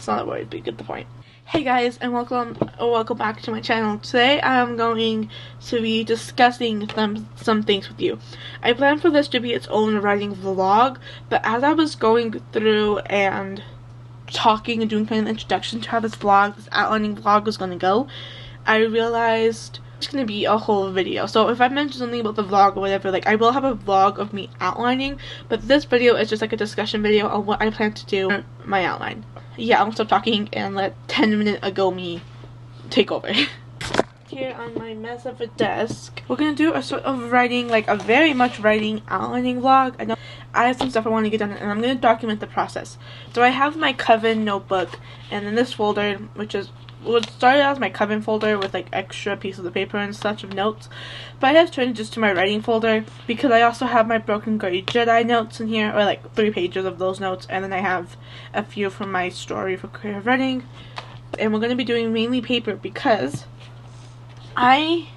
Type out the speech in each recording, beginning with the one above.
That's not a word, but you get the point. Hey guys, and welcome back to my channel. Today I am going to be discussing some things with you. I planned for this to be its own writing vlog, but as I was going through and talking and doing kind of an introduction to how this outlining vlog was going to go, I realized it's going to be a whole video. So if I mention something about the vlog or whatever, like, I will have a vlog of me outlining, but this video is just like a discussion video on what I plan to do in my outline. Yeah, I'm gonna stop talking and let 10-minute ago me take over. Here on my mess of a desk, we're gonna do a sort of writing, like a very much writing outlining vlog. I know I have some stuff I want to get done, and I'm gonna document the process. So I have my Coven notebook, and in this folder, which is what started out as my Coven folder with like extra pieces of paper and such of notes, but I have turned it just to my writing folder because I also have my Broken Gray Jedi notes in here, or like 3 pages of those notes, and then I have a few from my story for creative writing. And we're going to be doing mainly paper because I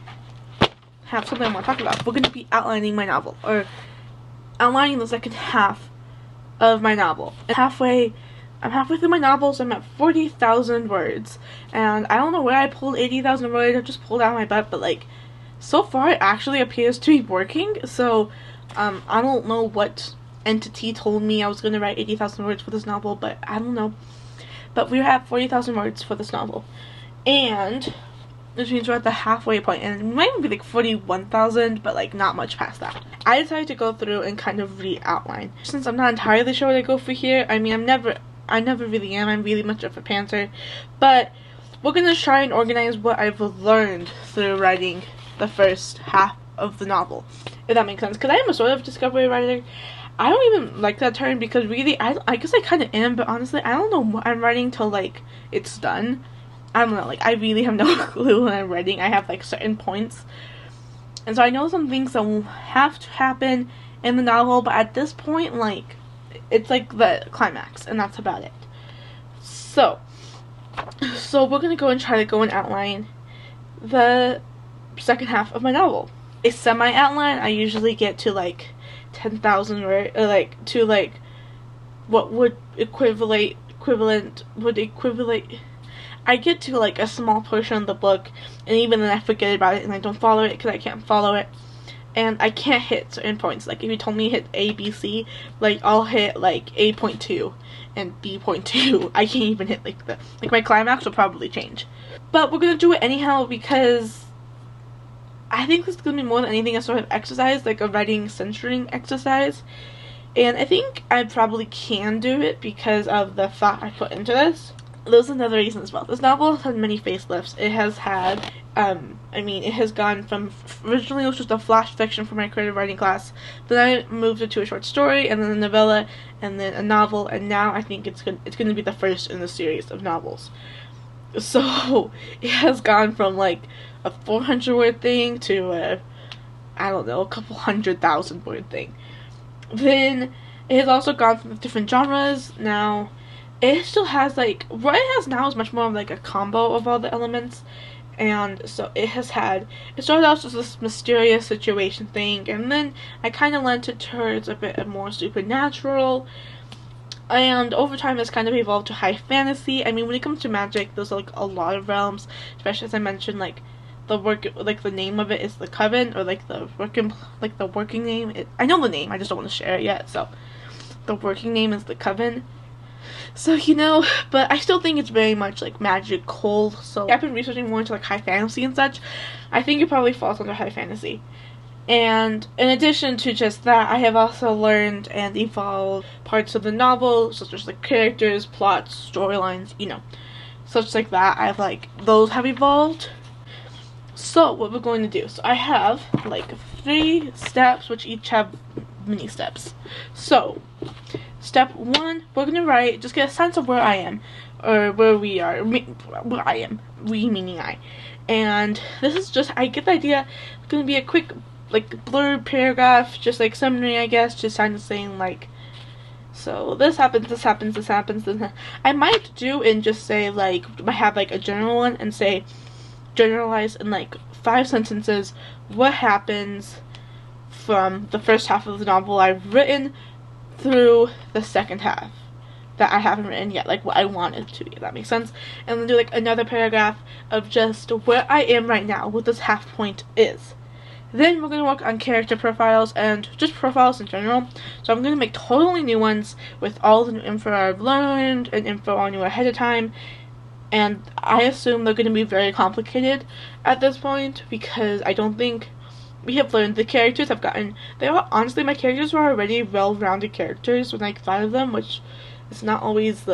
have something I want to talk about. We're going to be outlining my novel, or outlining the second half of my novel. And I'm halfway through my novel, so I'm at 40,000 words. And I don't know where I pulled 80,000 words. I just pulled out of my butt, but like, so far it actually appears to be working. So, I don't know what entity told me I was going to write 80,000 words for this novel, but I don't know. But we're at 40,000 words for this novel. And which means we're at the halfway point, and it might even be like 41,000, but like not much past that. I decided to go through and kind of re-outline. Since I'm not entirely sure what I go for here, I mean, I never really am. I'm really much of a pantser. But we're going to try and organize what I've learned through writing the first half of the novel, if that makes sense. Because I am a sort of discovery writer. I don't even like that term because really, I guess I kind of am, but honestly, I don't know what I'm writing till like it's done. I don't know, like, I really have no clue when I'm writing. I have like certain points. And so I know some things that will have to happen in the novel, but at this point, like, it's like the climax, and that's about it. So we're gonna go and try to go and outline the second half of my novel. A semi-outline, I usually get to like 10,000 words, or like to like what would equivalent. I get to like a small portion of the book, and even then I forget about it and I don't follow it because I can't follow it. And I can't hit certain points. Like, if you told me to hit A, B, C, like, I'll hit, like, A.2 and B.2. I can't even hit, like, my climax will probably change. But we're gonna do it anyhow because I think this is gonna be more than anything a sort of exercise, like a writing censoring exercise. And I think I probably can do it because of the thought I put into this. There's another reason as well. This novel has had many facelifts. It has had, it has gone from, originally it was just a flash fiction for my creative writing class, then I moved it to a short story, and then a novella, and then a novel, and now I think it's going to be the first in the series of novels. So, it has gone from, like, a 400-word thing to a, I don't know, a couple 100,000 word thing. Then, it has also gone from different genres. Now, it still has, like, what it has now is much more of, like, a combo of all the elements, and so it started out as this mysterious situation thing, and then I kind of lent it towards a bit more supernatural, and over time it's kind of evolved to high fantasy. I mean, when it comes to magic, there's, like, a lot of realms, especially as I mentioned, like, the name of it is the Coven, or, like, the working name, I know the name, I just don't want to share it yet, so the working name is the Coven. So, you know, but I still think it's very much, like, magical. So I've been researching more into, like, high fantasy and such. I think it probably falls under high fantasy. And in addition to just that, I have also learned and evolved parts of the novel, such as, like, characters, plots, storylines, you know, such like that. Those have evolved. So, what we're going to do. So, I have, like, 3 steps, which each have mini steps. So, step 1, we're going to write, just get a sense of where I am, or where we are, where I am, we meaning I. And this is just, I get the idea, it's going to be a quick, like, blurb paragraph, just like summary, I guess, just kind of saying, like, so this happens, this happens, this happens, this. I might do and just say, like, I have, like, a general one, and say, generalize in, like, 5 sentences what happens from the first half of the novel I've written through the second half. that I haven't written yet, like what I want it to be, if that makes sense. And then do like another paragraph of just where I am right now, what this half point is. Then we're going to work on character profiles and just profiles in general. So I'm going to make totally new ones with all the new info I've learned and info I knew ahead of time. And I assume they're going to be very complicated at this point because I don't think we have learned the characters I've gotten. Honestly, my characters were already well-rounded characters when I thought of them, which is not always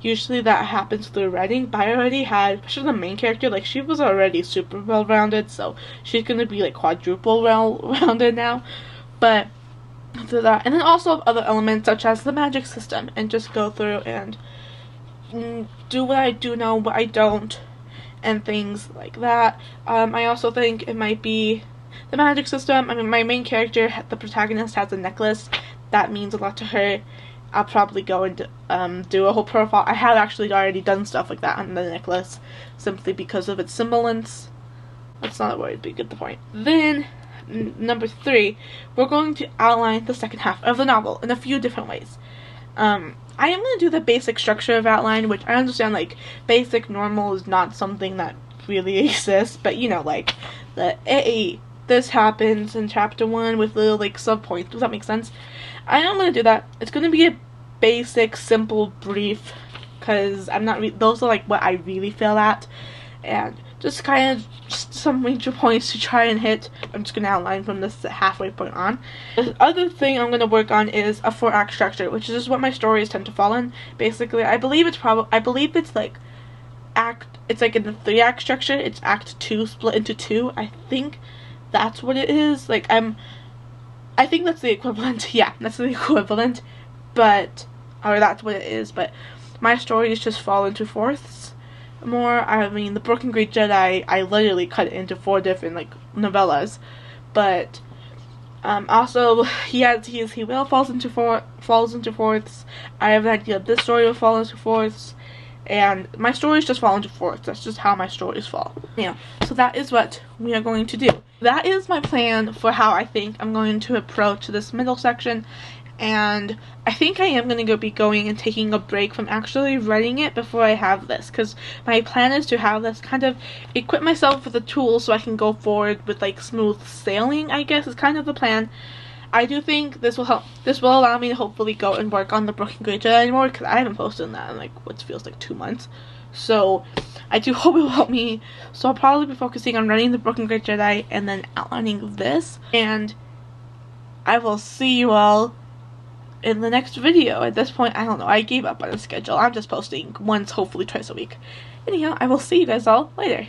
usually that happens through writing, but I already had, especially the main character, like she was already super well-rounded, so she's gonna be like quadruple well-rounded now. But through that, and then also other elements such as the magic system, and just go through and do what I do know, what I don't, and things like that. I also think it might be the magic system. I mean, my main character, the protagonist, has a necklace that means a lot to her. I'll probably go and do a whole profile. I have actually already done stuff like that on the necklace, simply because of its semblance. That's not a word, but you get the point. Then, number 3, we're going to outline the second half of the novel in a few different ways. I am going to do the basic structure of outline, which I understand, like, basic normal is not something that really exists, but you know, like, this happens in chapter 1 with little, like, subpoints. Does that make sense? I am going to do that. It's going to be a basic, simple, brief, because I'm not those are, like, what I really fail at, and just kind of just some major points to try and hit. I'm just going to outline from this halfway point on. The other thing I'm going to work on is a 4-act structure, which is just what my stories tend to fall in. Basically, I believe it's like it's like in the 3-act structure. It's act 2 split into 2. I think that's what it is. Like, I think that's the equivalent. Yeah, that's the equivalent. But, or that's what it is. But my stories just fall into fourths more. I mean, the Broken Great Jedi, I literally cut it into 4 different, like, novellas. But also, he will falls into fourths. I have an idea this story will fall into fourths. And my stories just fall into fourths. That's just how my stories fall. Yeah. So that is what we are going to do. That is my plan for how I think I'm going to approach this middle section. And I think I am going to be going and taking a break from actually writing it before I have this. Because my plan is to have this kind of equip myself with the tools so I can go forward with, like, smooth sailing, I guess is kind of the plan. I do think this will help. This will allow me to hopefully go and work on the Broken Great Jedi anymore, because I haven't posted that in, like, what feels like 2 months. So I do hope it will help me. So I'll probably be focusing on running the Broken Great Jedi and then outlining this. And I will see you all in the next video. At this point, I don't know. I gave up on the schedule. I'm just posting once, hopefully twice a week. Anyhow, I will see you guys all later.